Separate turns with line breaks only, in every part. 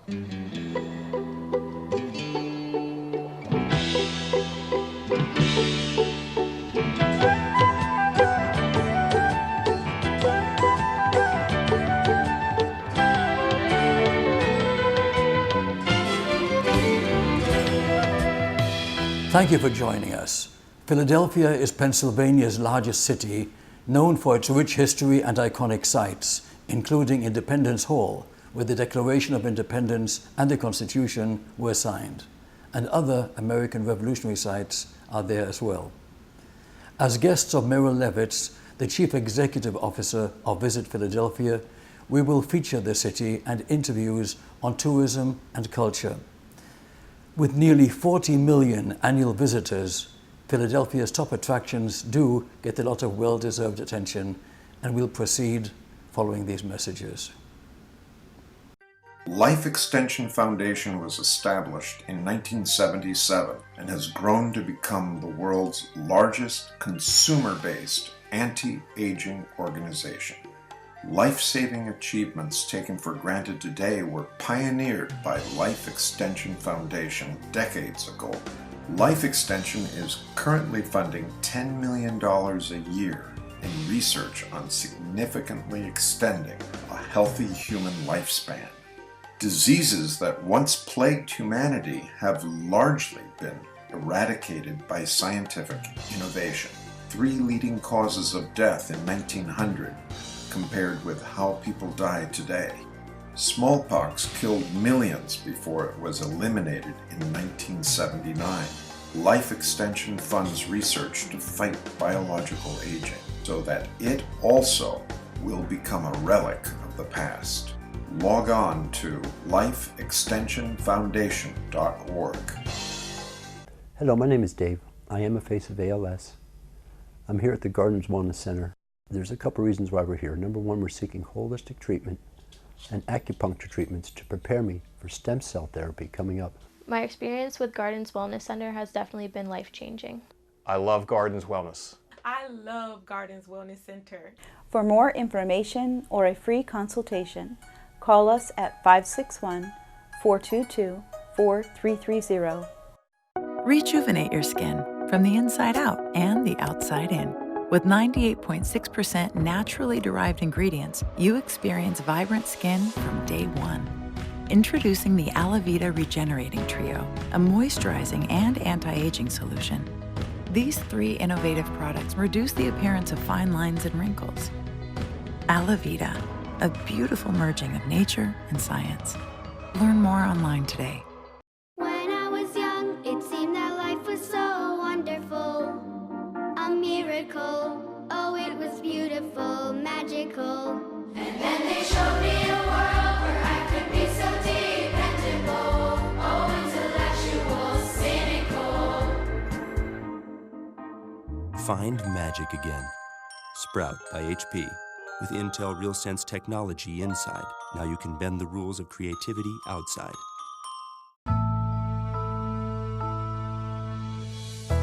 Thank you for joining us. Philadelphia is Pennsylvania's largest city, known for its rich history and iconic sites, including Independence Hall, where the Declaration of Independence and the Constitution were signed, and other American Revolutionary sites are there as well. As guests of Meryl Levitz, the Chief Executive Officer of Visit Philadelphia, we will feature the city and interviews on tourism and culture. With nearly 40 million annual visitors, Philadelphia's top attractions do get a lot of well-deserved attention, and we'll proceed following these messages.
Life Extension Foundation was established in 1977 and has grown to become the world's largest consumer-based anti-aging organization. Life-saving achievements taken for granted today were pioneered by Life Extension Foundation decades ago. Life Extension is currently funding $10 million a year in research on significantly extending a healthy human lifespan. Diseases that once plagued humanity have largely been eradicated by scientific innovation. 3 leading causes of death in 1900 compared with how people die today. Smallpox killed millions before it was eliminated in 1979. Life Extension funds research to fight biological aging so that it also will become a relic of the past. Log on to lifeextensionfoundation.org.
Hello, my name is Dave. I am a face of ALS. I'm here at the Gardens Wellness Center. There's a couple reasons why we're here. Number one, we're seeking holistic treatment and acupuncture treatments to prepare me for stem cell therapy coming up.
My experience with Gardens Wellness Center has definitely been life-changing.
I love Gardens Wellness.
I love Gardens Wellness Center.
For more information or a free consultation, call us at 561-422-4330.
Rejuvenate your skin from the inside out and the outside in. With 98.6% naturally derived ingredients, you experience vibrant skin from day one. Introducing the Alavita Regenerating Trio, a moisturizing and anti-aging solution. These 3 innovative products reduce the appearance of fine lines and wrinkles. Alavita, a beautiful merging of nature and science. Learn more online today.
When I was young, it seemed that life was so wonderful. A miracle, oh it was beautiful, magical. And then they showed me a world where I could be so dependable. Oh, intellectual, cynical.
Find magic again. Sprout by HP. With Intel RealSense technology inside, now you can bend the rules of creativity outside.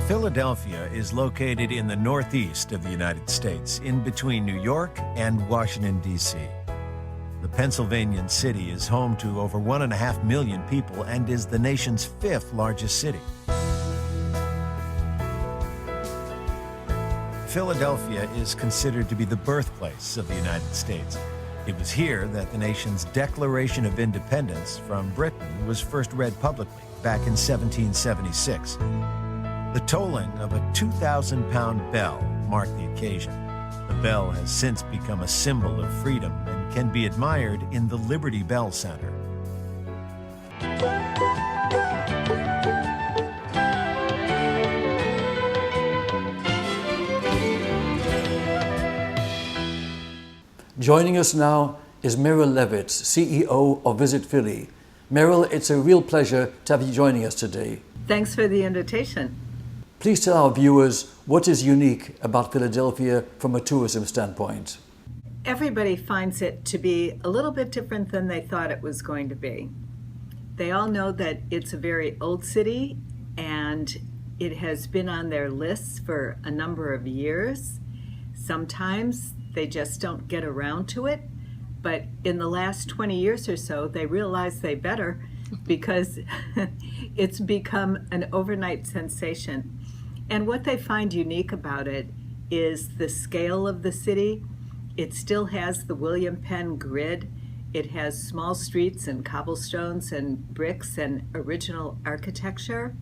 Philadelphia is located in the northeast of the United States, in between New York and Washington, D.C. The Pennsylvanian city is home to over 1.5 million people and is the nation's 5th largest city. Philadelphia is considered to be the birthplace of the United States. It was here that the nation's Declaration of Independence from Britain was first read publicly back in 1776. The tolling of a 2,000-pound bell marked the occasion. The bell has since become a symbol of freedom and can be admired in the Liberty Bell Center.
Joining us now is Meryl Levitz, CEO of Visit Philly. Meryl, it's a real pleasure to have you joining us today.
Thanks for the invitation.
Please tell our viewers what is unique about Philadelphia from a tourism standpoint.
Everybody finds it to be a little bit different than they thought it was going to be. They all know that it's a very old city and it has been on their lists for a number of years. Sometimes they just don't get around to it, But in the last 20 years or so, they realized they better, because it's become an overnight sensation. And what they find unique about it is the scale of the city. It still has the William Penn grid. It has small streets and cobblestones and bricks and original architecture.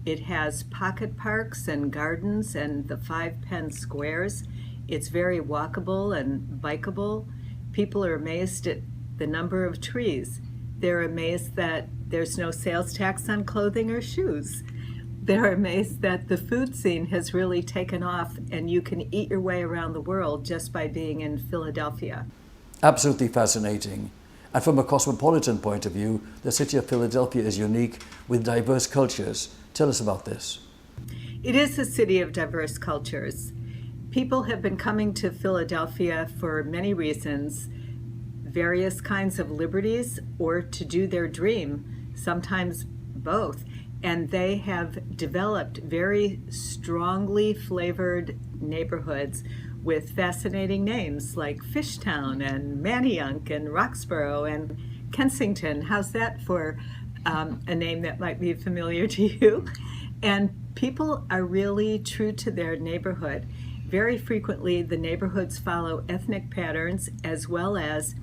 It has pocket parks and gardens and the 5 Penn squares. It's very walkable and bikeable. People are amazed at the number of trees. They're amazed that there's no sales tax on clothing or shoes. They're amazed that the food scene has really taken off and you can eat your way around the world just by being in Philadelphia.
Absolutely fascinating. And from a cosmopolitan point of view, the city of Philadelphia is unique with diverse cultures. Tell us about this.
It is a city of diverse cultures. People have been coming to Philadelphia for many reasons, various kinds of liberties, or to do their dream, sometimes both. And they have developed very strongly flavored neighborhoods with fascinating names like Fishtown and Manayunk and Roxborough and Kensington. How's that for a name that might be familiar to you? And people are really true to their neighborhood. Very frequently, the neighborhoods follow ethnic patterns as well as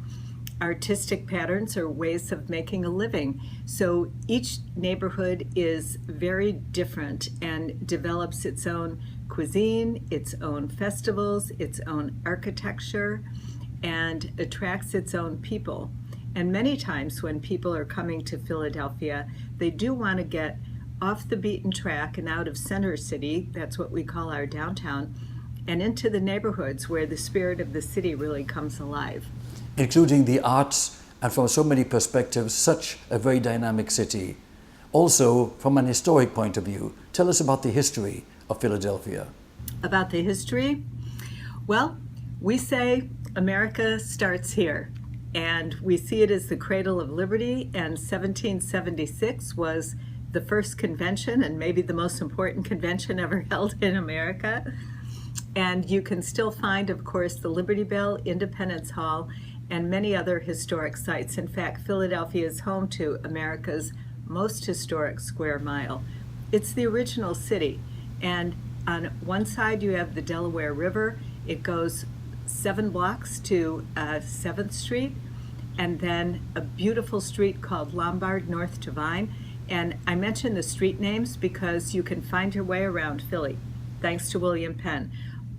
artistic patterns or ways of making a living. So each neighborhood is very different and develops its own cuisine, its own festivals, its own architecture, and attracts its own people. And many times when people are coming to Philadelphia, they do want to get off the beaten track and out of Center City, that's what we call our downtown, and into the neighborhoods where the spirit of the city really comes alive.
Including the arts, and from so many perspectives, such a very dynamic city. Also, from an historic point of view, tell us about the history of Philadelphia.
About the history? Well, we say America starts here, and we see it as the cradle of liberty, and 1776 was the first convention, and maybe the most important convention ever held in America. And you can still find, of course, the Liberty Bell, Independence Hall, and many other historic sites. In fact, Philadelphia is home to America's most historic square mile. It's the original city. And on one side you have the Delaware River. It goes 7 blocks to 7th Street, and then a beautiful street called Lombard north to Vine. And I mention the street names because you can find your way around Philly, thanks to William Penn.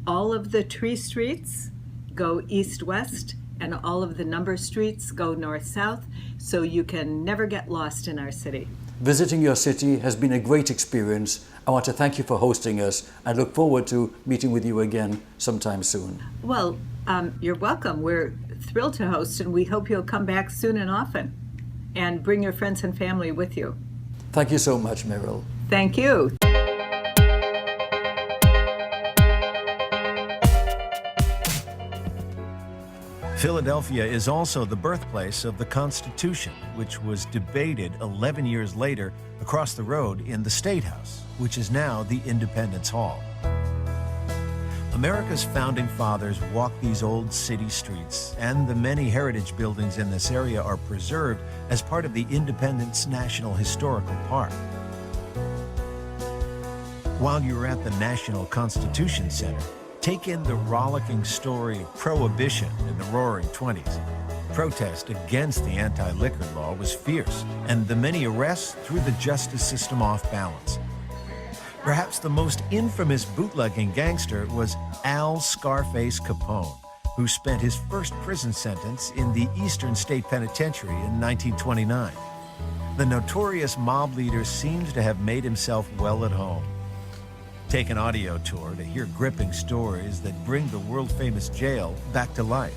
All of the tree streets go east-west, and all of the number streets go north-south, so you can never get lost in our city.
Visiting your city has been a great experience. I want to thank you for hosting us and look forward to meeting with you again sometime soon.
Well, you're welcome. We're thrilled to host, and we hope you'll come back soon and often and bring your friends and family with you.
Thank you so much, Meryl.
Thank you.
Philadelphia is also the birthplace of the Constitution, which was debated 11 years later across the road in the State House, which is now the Independence Hall. America's founding fathers walked these old city streets, and the many heritage buildings in this area are preserved as part of the Independence National Historical Park. While you're at the National Constitution Center, take in the rollicking story of Prohibition in the Roaring '20s. Protest against the anti-liquor law was fierce, and the many arrests threw the justice system off balance. Perhaps the most infamous bootlegging gangster was Al Scarface Capone, who spent his first prison sentence in the Eastern State Penitentiary in 1929. The notorious mob leader seems to have made himself well at home. Take an audio tour to hear gripping stories that bring the world-famous jail back to life.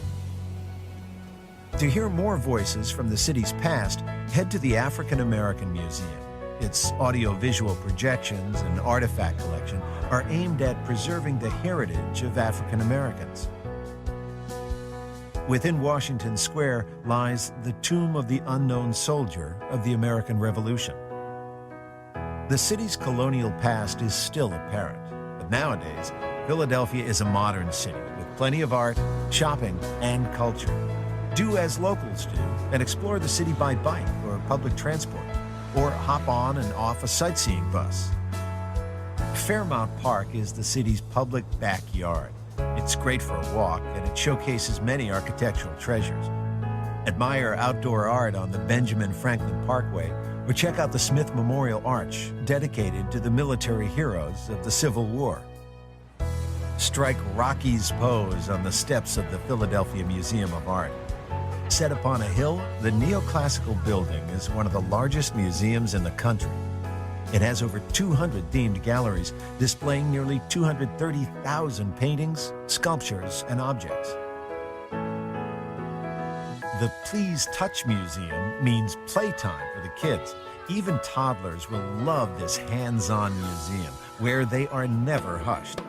To hear more voices from the city's past, head to the African American Museum. Its audio-visual projections and artifact collection are aimed at preserving the heritage of African Americans. Within Washington Square lies the Tomb of the Unknown Soldier of the American Revolution. The city's colonial past is still apparent, but nowadays, Philadelphia is a modern city with plenty of art, shopping, and culture. Do as locals do and explore the city by bike or public transport, or hop on and off a sightseeing bus. Fairmount Park is the city's public backyard. It's great for a walk, and it showcases many architectural treasures. Admire outdoor art on the Benjamin Franklin Parkway, or check out the Smith Memorial Arch, dedicated to the military heroes of the Civil War. Strike Rocky's pose on the steps of the Philadelphia Museum of Art. Set upon a hill, the neoclassical building is one of the largest museums in the country. It has over 200 themed galleries displaying nearly 230,000 paintings, sculptures, and objects. The Please Touch Museum means playtime for the kids. Even toddlers will love this hands-on museum where they are never hushed.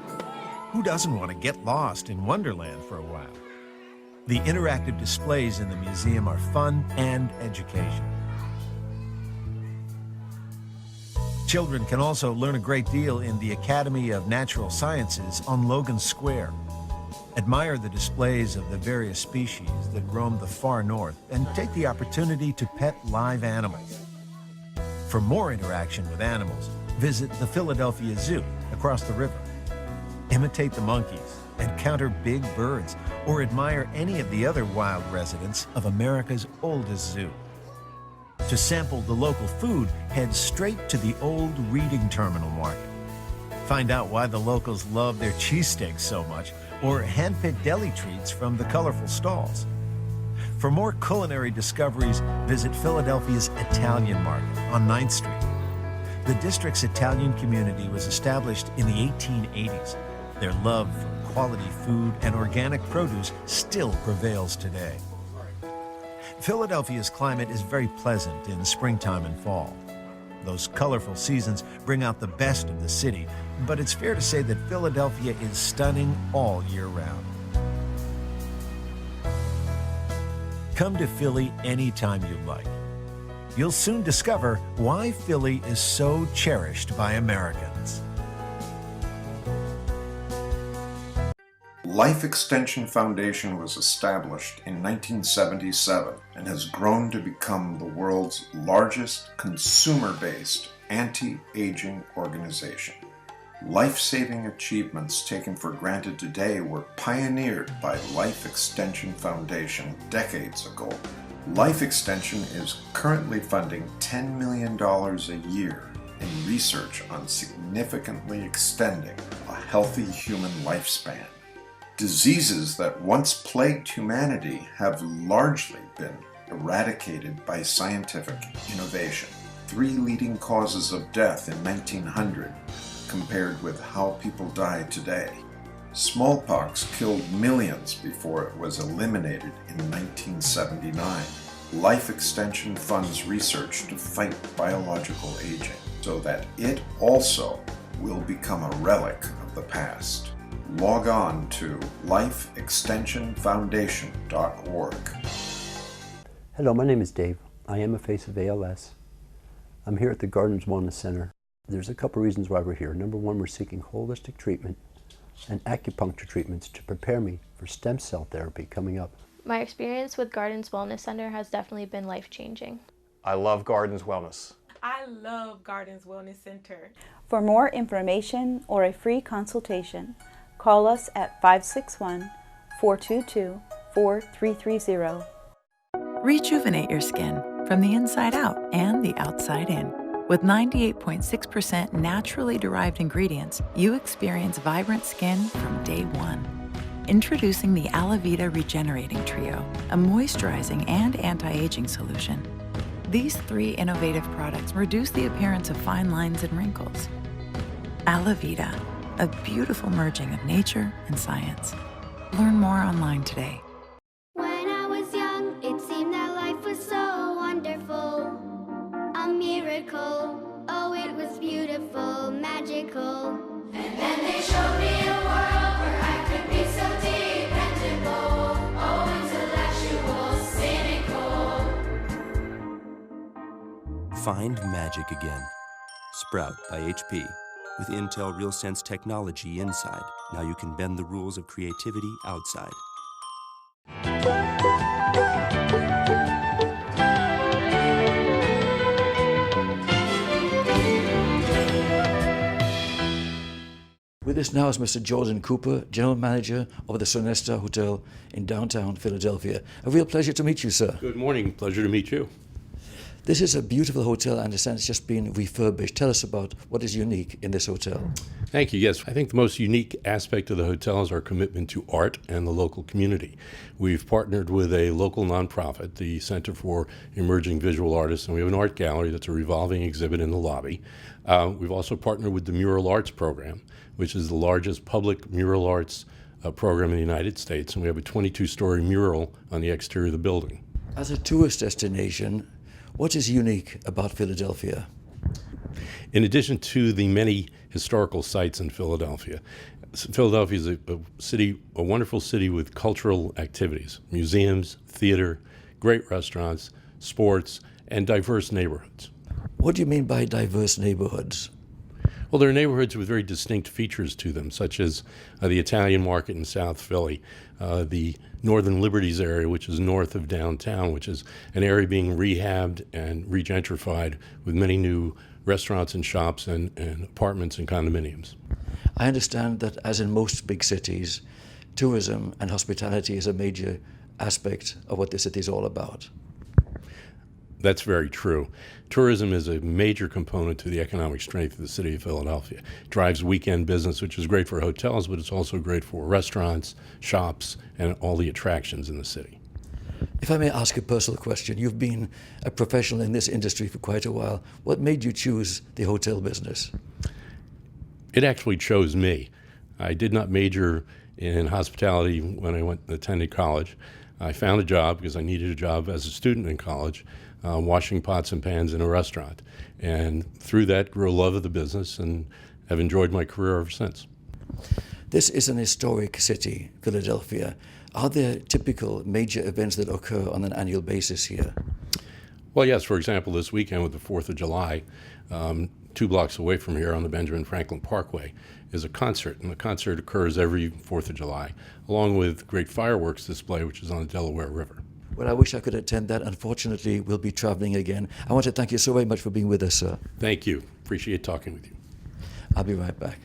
Who doesn't want to get lost in Wonderland for a while? The interactive displays in the museum are fun and educational. Children can also learn a great deal in the Academy of Natural Sciences on Logan Square. Admire the displays of the various species that roam the far north and take the opportunity to pet live animals. For more interaction with animals, visit the Philadelphia Zoo across the river. Imitate the monkeys, encounter big birds, or admire any of the other wild residents of America's oldest zoo. To sample the local food, head straight to the old Reading Terminal Market. Find out why the locals love their cheesesteaks so much, or hand-pick deli treats from the colorful stalls. For more culinary discoveries, visit Philadelphia's Italian Market on 9th Street. The district's Italian community was established in the 1880s. Their love for quality food and organic produce still prevails today. Philadelphia's climate is very pleasant in springtime and fall. Those colorful seasons bring out the best of the city, but it's fair to say that Philadelphia is stunning all year round. Come to Philly anytime you like. You'll soon discover why Philly is so cherished by Americans.
Life Extension Foundation was established in 1977 and has grown to become the world's largest consumer-based anti-aging organization. Life-saving achievements taken for granted today were pioneered by Life Extension Foundation decades ago. Life Extension is currently funding $10 million a year in research on significantly extending a healthy human lifespan. Diseases that once plagued humanity have largely been eradicated by scientific innovation. 3 leading causes of death in 1900 compared with how people die today. Smallpox killed millions before it was eliminated in 1979. Life Extension funds research to fight biological aging so that it also will become a relic of the past. Log on to lifeextensionfoundation.org.
Hello, my name is Dave. I am a face of ALS. I'm here at the Gardens Wellness Center. There's a couple reasons why we're here. Number one, we're seeking holistic treatment and acupuncture treatments to prepare me for stem cell therapy coming up.
My experience with Gardens Wellness Center has definitely been life-changing.
I love Gardens Wellness.
I love Gardens Wellness Center.
For more information or a free consultation, call us at 561-422-4330.
Rejuvenate your skin from the inside out and the outside in. With 98.6% naturally derived ingredients, you experience vibrant skin from day one. Introducing the Alavita Regenerating Trio, a moisturizing and anti-aging solution. These 3 innovative products reduce the appearance of fine lines and wrinkles. Alavita, a beautiful merging of nature and science. Learn more online today.
When I was young, it seemed that life was so wonderful. A miracle, oh it was beautiful, magical. And then they showed me a world where I could be so dependable. Oh, intellectual, cynical.
Find magic again. Sprout by HP. With Intel RealSense technology inside, now you can bend the rules of creativity outside.
us now is Mr. Jordan Cooper, General Manager of the Sonesta Hotel in downtown Philadelphia. A real pleasure to meet you, sir.
Good morning. Pleasure to meet you.
This is a beautiful hotel. I understand it's just been refurbished. Tell us about what is unique in this hotel.
Thank you. Yes, I think the most unique aspect of the hotel is our commitment to art and the local community. We've partnered with a local nonprofit, the Center for Emerging Visual Artists, and we have an art gallery that's a revolving exhibit in the lobby. We've also partnered with the Mural Arts Program, which is the largest public mural arts program in the United States, and we have a 22-story mural on the exterior of the building.
As a tourist destination, what is unique about Philadelphia?
In addition to the many historical sites in Philadelphia, Philadelphia is a wonderful city with cultural activities, museums, theater, great restaurants, sports, and diverse neighborhoods.
What do you mean by diverse neighborhoods?
Well, there are neighborhoods with very distinct features to them, such as the Italian market in South Philly, the Northern Liberties area, which is north of downtown, which is an area being rehabbed and regentrified with many new restaurants and shops and apartments and condominiums.
I understand that, as in most big cities, tourism and hospitality is a major aspect of what the city is all about.
That's very true. Tourism is a major component to the economic strength of the city of Philadelphia. It drives weekend business, which is great for hotels, but it's also great for restaurants, shops, and all the attractions in the city.
If I may ask a personal question, you've been a professional in this industry for quite a while. What made you choose the hotel business?
It actually chose me. I did not major in hospitality when I attended college. I found a job because I needed a job as a student in college, washing pots and pans in a restaurant. And through that grew a love of the business and have enjoyed my career ever since.
This is an historic city, Philadelphia. Are there typical major events that occur on an annual basis here?
Well, yes. For example, this weekend with the 4th of July, 2 blocks away from here on the Benjamin Franklin Parkway is a concert, and the concert occurs every 4th of July, along with great fireworks display, which is on the Delaware River.
Well, I wish I could attend that. Unfortunately, we'll be traveling again. I want to thank you so very much for being with us, sir.
Thank you. Appreciate talking with you.
I'll be right back.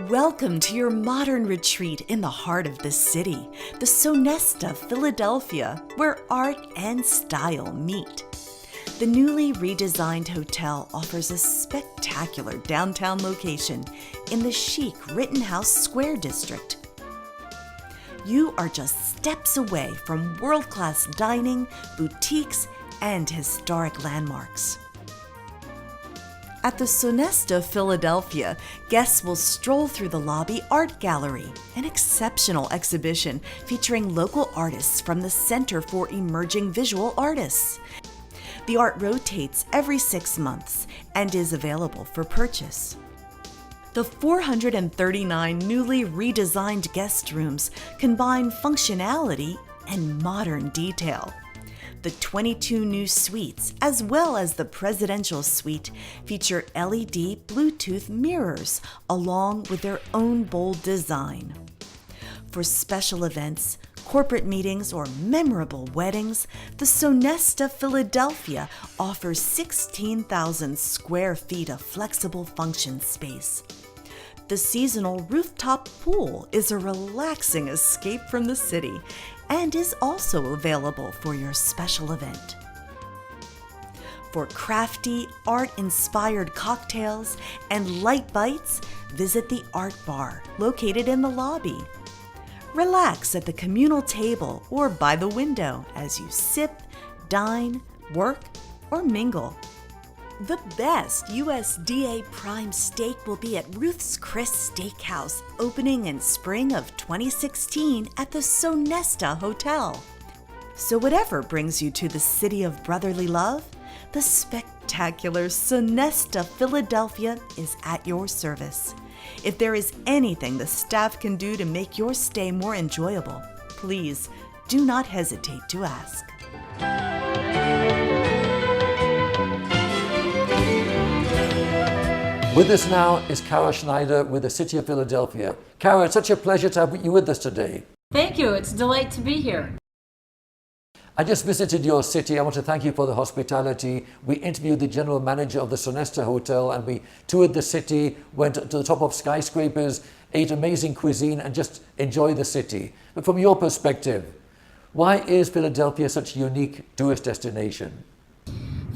Welcome to your modern retreat in the heart of the city, the Sonesta Philadelphia, where art and style meet. The newly redesigned hotel offers a spectacular downtown location in the chic Rittenhouse Square district. You are just steps away from world-class dining, boutiques, and historic landmarks. At the Sonesta Philadelphia, guests will stroll through the lobby art gallery, an exceptional exhibition featuring local artists from the Center for Emerging Visual Artists. The art rotates every 6 months and is available for purchase. The 439 newly redesigned guest rooms combine functionality and modern detail. The 22 new suites, as well as the presidential suite, feature LED Bluetooth mirrors along with their own bold design. For special events, corporate meetings, or memorable weddings, the Sonesta Philadelphia offers 16,000 square feet of flexible function space. The seasonal rooftop pool is a relaxing escape from the city and is also available for your special event. For crafty, art-inspired cocktails and light bites, visit the Art Bar located in the lobby. Relax at the communal table or by the window as you sip, dine, work, or mingle. The best USDA prime steak will be at Ruth's Chris Steakhouse, opening in spring of 2016 at the Sonesta Hotel. So whatever brings you to the city of brotherly love, the spectacular Sonesta Philadelphia is at your service. If there is anything the staff can do to make your stay more enjoyable, please do not hesitate to ask.
With us now is Cara Schneider with the City of Philadelphia. Cara, it's such a pleasure to have you with us today.
Thank you. It's a delight to be here.
I just visited your city. I want to thank you for the hospitality. We interviewed the general manager of the Sonesta Hotel, and we toured the city, went to the top of skyscrapers, ate amazing cuisine, and just enjoyed the city. But from your perspective, why is Philadelphia such a unique tourist destination?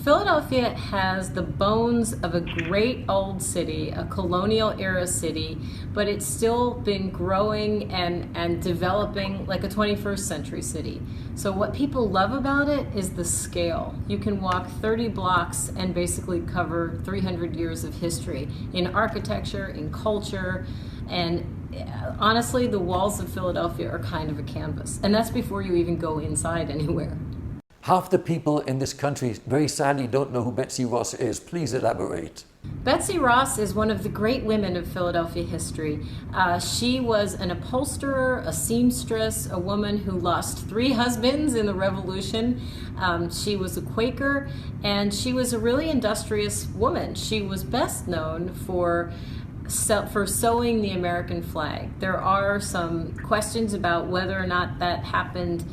Philadelphia has the bones of a great old city, a colonial era city, but it's still been growing and developing like a 21st century city. So what people love about it is the scale. You can walk 30 blocks and basically cover 300 years of history in architecture, in culture, and honestly, the walls of Philadelphia are kind of a canvas. And that's before you even go inside anywhere.
Half the people in this country very sadly don't know who Betsy Ross is. Please elaborate.
Betsy Ross is one of the great women of Philadelphia history. She was an upholsterer, a seamstress, a woman who lost 3 husbands in the Revolution. She was a Quaker, and she was a really industrious woman. She was best known for sewing the American flag. There are some questions about whether or not that happened.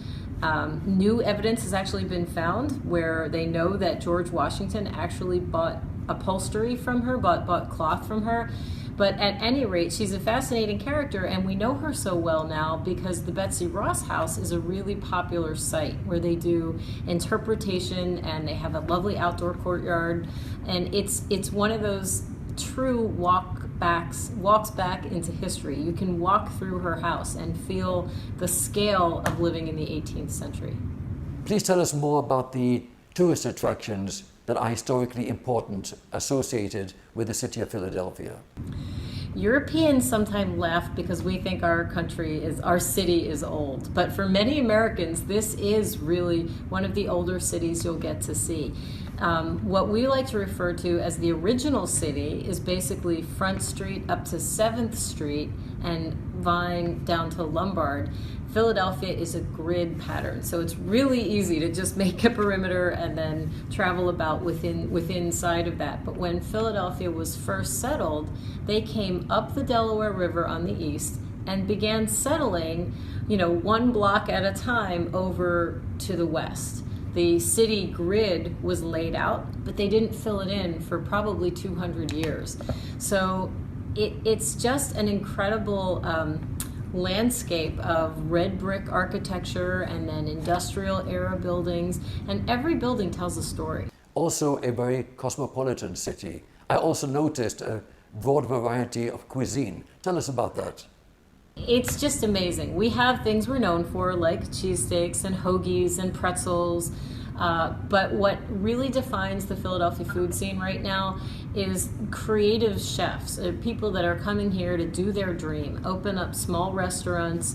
New evidence has actually been found where they know that George Washington actually bought upholstery from her, bought cloth from her. But at any rate, she's a fascinating character, and we know her so well now because the Betsy Ross House is a really popular site where they do interpretation, and they have a lovely outdoor courtyard, and it's one of those true walks back into history. You can walk through her house and feel the scale of living in the 18th century.
Please tell us more about the tourist attractions that are historically important associated with the city of Philadelphia.
Europeans sometimes laugh because we think our city is old. But for many Americans, this is really one of the older cities you'll get to see. What we like to refer to as the original city is basically Front Street up to 7th Street and Vine down to Lombard. Philadelphia is a grid pattern, so it's really easy to just make a perimeter and then travel about within side of that. But when Philadelphia was first settled, they came up the Delaware River on the east and began settling, 1 block at a time over to the west. The city grid was laid out, but they didn't fill it in for probably 200 years. So it's just an incredible landscape of red brick architecture and then industrial era buildings, and every building tells a story.
Also a very cosmopolitan city. I also noticed a broad variety of cuisine. Tell us about that.
It's just amazing. We have things we're known for like cheesesteaks and hoagies and pretzels, but what really defines the Philadelphia food scene right now is creative chefs, people that are coming here to do their dream, open up small restaurants.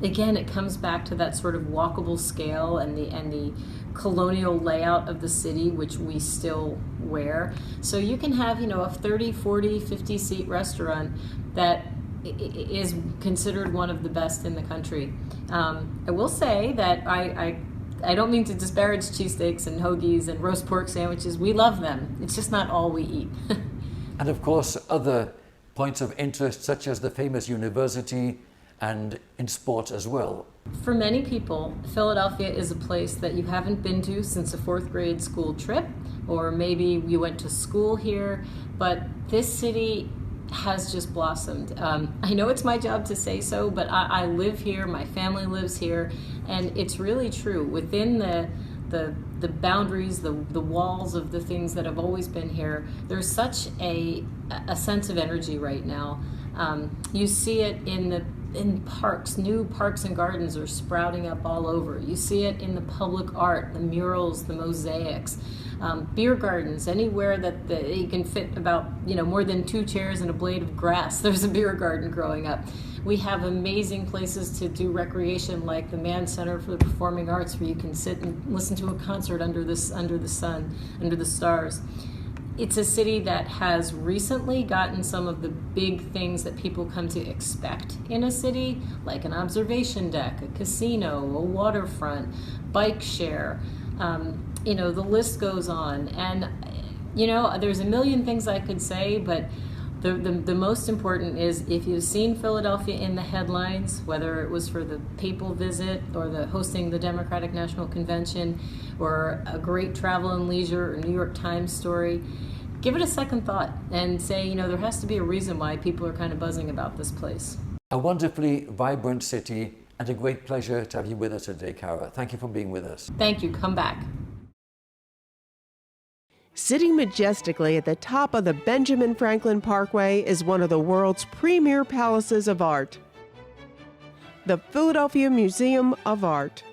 Again, it comes back to that sort of walkable scale and the colonial layout of the city, which we still wear. So you can have, a 30, 40, 50 seat restaurant that is considered one of the best in the country. I will say that I don't mean to disparage cheesesteaks and hoagies and roast pork sandwiches. We love them. It's just not all we eat.
And of course, other points of interest such as the famous university and in sports as well.
For many people, Philadelphia is a place that you haven't been to since a 4th grade school trip, or maybe you went to school here, but this city has just blossomed. I know it's my job to say so, but I live here, my family lives here, and it's really true. Within the boundaries, the walls of the things that have always been here, there's such a sense of energy right now. You see it in parks. New parks and gardens are sprouting up all over. You see it in the public art, the murals, the mosaics. Beer gardens, anywhere that you can fit about more than 2 chairs and a blade of grass, there's a beer garden growing up. We have amazing places to do recreation like the Mann Center for the Performing Arts, where you can sit and listen to a concert under the sun, under the stars. It's a city that has recently gotten some of the big things that people come to expect in a city, like an observation deck, a casino, a waterfront, bike share. The list goes on. And, there's a million things I could say, but The most important is if you've seen Philadelphia in the headlines, whether it was for the papal visit or the hosting the Democratic National Convention or a great travel and leisure or New York Times story, give it a second thought and say, there has to be a reason why people are kind of buzzing about this place.
A wonderfully vibrant city, and a great pleasure to have you with us today, Cara. Thank you for being with us.
Thank you. Come back.
Sitting majestically at the top of the Benjamin Franklin Parkway is one of the world's premier palaces of art, the Philadelphia Museum of Art.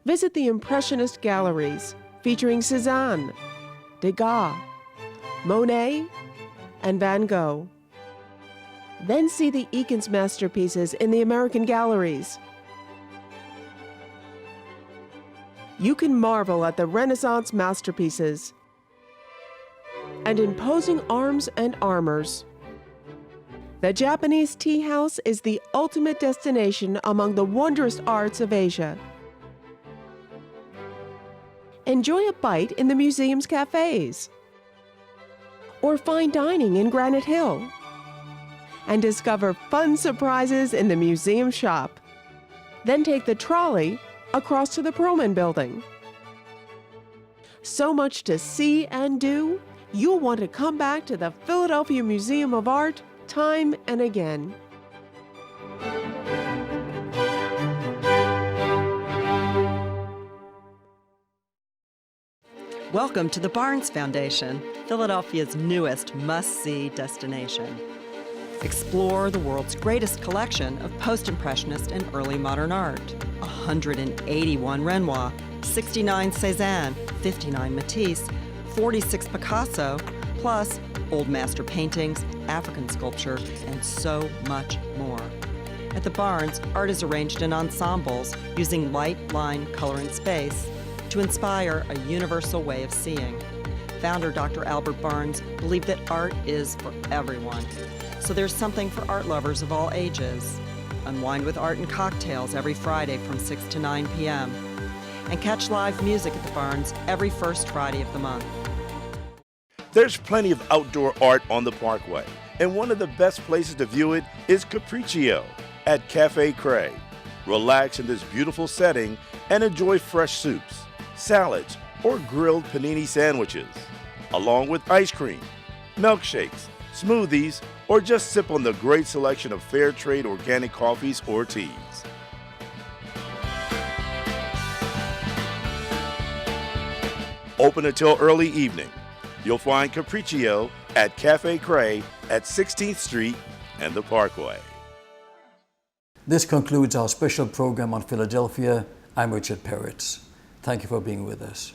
Visit the Impressionist galleries featuring Cézanne, Degas, Monet, and Van Gogh. Then see the Eakins masterpieces in the American galleries. You can marvel at the Renaissance masterpieces and imposing arms and armors. The Japanese tea house is the ultimate destination among the wondrous arts of Asia. Enjoy a bite in the museum's cafes, or fine dining in Granite Hill, and discover fun surprises in the museum shop. Then take the trolley across to the Perlman Building. So much to see and do, you'll want to come back to the Philadelphia Museum of Art time and again.
Welcome to the Barnes Foundation, Philadelphia's newest must-see destination. Explore the world's greatest collection of post-impressionist and early modern art. 181 Renoir, 69 Cézanne, 59 Matisse, 46 Picasso, plus old master paintings, African sculpture, and so much more. At the Barnes, art is arranged in ensembles using light, line, color, and space to inspire a universal way of seeing. Founder Dr. Albert Barnes believed that art is for everyone. So there's something for art lovers of all ages. Unwind with art and cocktails every Friday from 6 to 9 p.m. And catch live music at the Barnes every first Friday of the month.
There's plenty of outdoor art on the Parkway, and one of the best places to view it is Capriccio at Cafe Cray. Relax in this beautiful setting and enjoy fresh soups, salads, or grilled panini sandwiches, along with ice cream, milkshakes, smoothies, or just sip on the great selection of fair trade organic coffees or teas. Open until early evening. You'll find Capriccio at Cafe Cray at 16th Street and the Parkway.
This concludes our special program on Philadelphia. I'm Richard Peritz. Thank you for being with us.